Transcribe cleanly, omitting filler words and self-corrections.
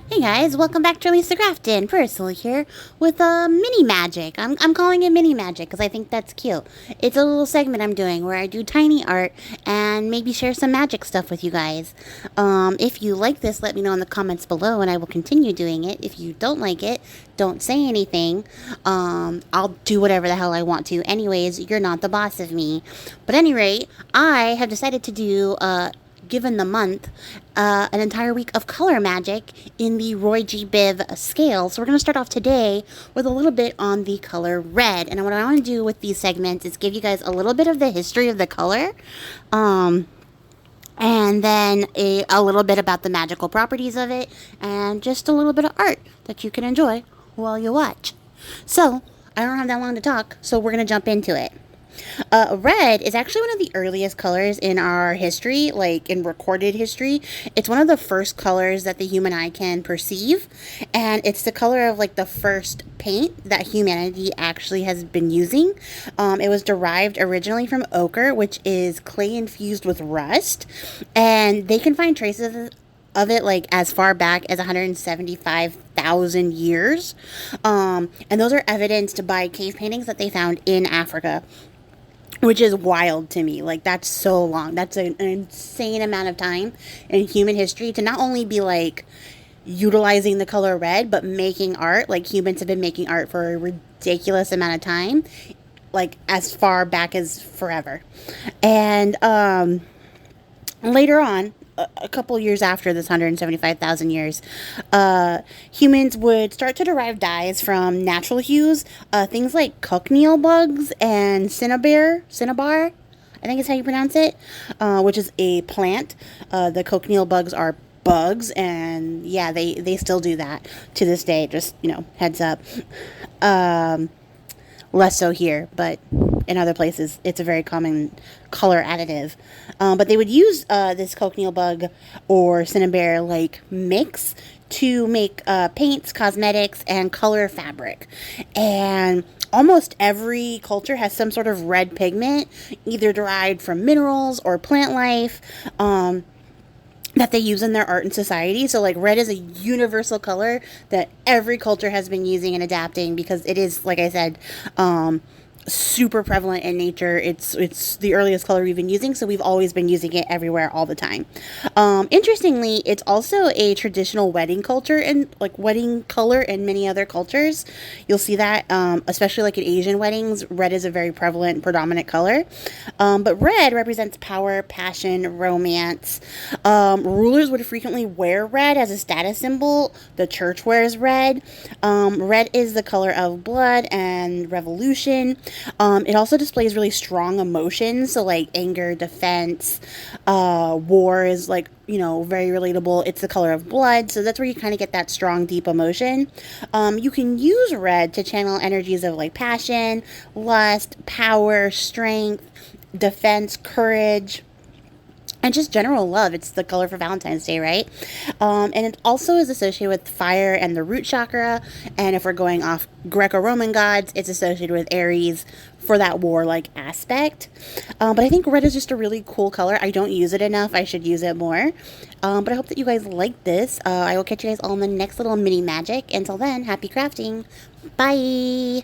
Hey guys, welcome back to Release the Craftin. Percival here with a mini magic. I'm calling it mini magic because I think that's cute. It's a little segment I'm doing where I do tiny art and maybe share some magic stuff with you guys. If you like this, let me know in the comments below and I will continue doing it. If you don't like it, don't say anything. I'll do whatever the hell I want to. Anyways, you're not the boss of me. But at any rate, I have decided to do given the month, an entire week of color magic in the ROYGBIV scale. So we're going to start off today with a little bit on the color red. And what I want to do with these segments is give you guys a little bit of the history of the color, and then a little bit about the magical properties of it, and just a little bit of art that you can enjoy while you watch. So I don't have that long to talk, so we're going to jump into it. Red is actually one of the earliest colors in our history, like in recorded history. It's one of the first colors that the human eye can perceive, and it's the color of like the first paint that humanity actually has been using. It was derived originally from ochre, which is clay infused with rust, and they can find traces of it like as far back as 175,000 years, and those are evidenced by cave paintings that they found in Africa, which is wild to me. Like, that's so long. That's an insane amount of time in human history to not only be like utilizing the color red, but making art. Like, humans have been making art for a ridiculous amount of time, like as far back as forever. And later on, a couple years after this 175,000 years, humans would start to derive dyes from natural hues, things like cochineal bugs and cinnabar, I think is how you pronounce it, which is a plant. The cochineal bugs are bugs, and yeah, they still do that to this day, just, you know, heads up. Less so here, but in other places it's a very common color additive. But they would use this cochineal bug or cinnabar like mix to make paints, cosmetics, and color fabric. And almost every culture has some sort of red pigment, either derived from minerals or plant life, that they use in their art and society. So like red is a universal color that every culture has been using and adapting because it is, like I said, super prevalent in nature. It's the earliest color we've been using, so we've always been using it everywhere all the time. Interestingly, it's also a traditional wedding culture and like wedding color in many other cultures. You'll see that, especially like in Asian weddings, red is a very prevalent, predominant color. But red represents power, passion, romance. Rulers would frequently wear red as a status symbol. The church wears red. Red is the color of blood and revolution. It also displays really strong emotions, so like anger, defense, war is like, you know, very relatable. It's the color of blood, so that's where you kind of get that strong, deep emotion. You can use red to channel energies of like passion, lust, power, strength, defense, courage, and just general love. It's the color for Valentine's Day, right? And it also is associated with fire and the root chakra. And if we're going off Greco-Roman gods, it's associated with Aries for that warlike aspect. But I think red is just a really cool color. I don't use it enough. I should use it more. But I hope that you guys like this. I will catch you guys all in the next little mini magic. Until then, happy crafting. Bye!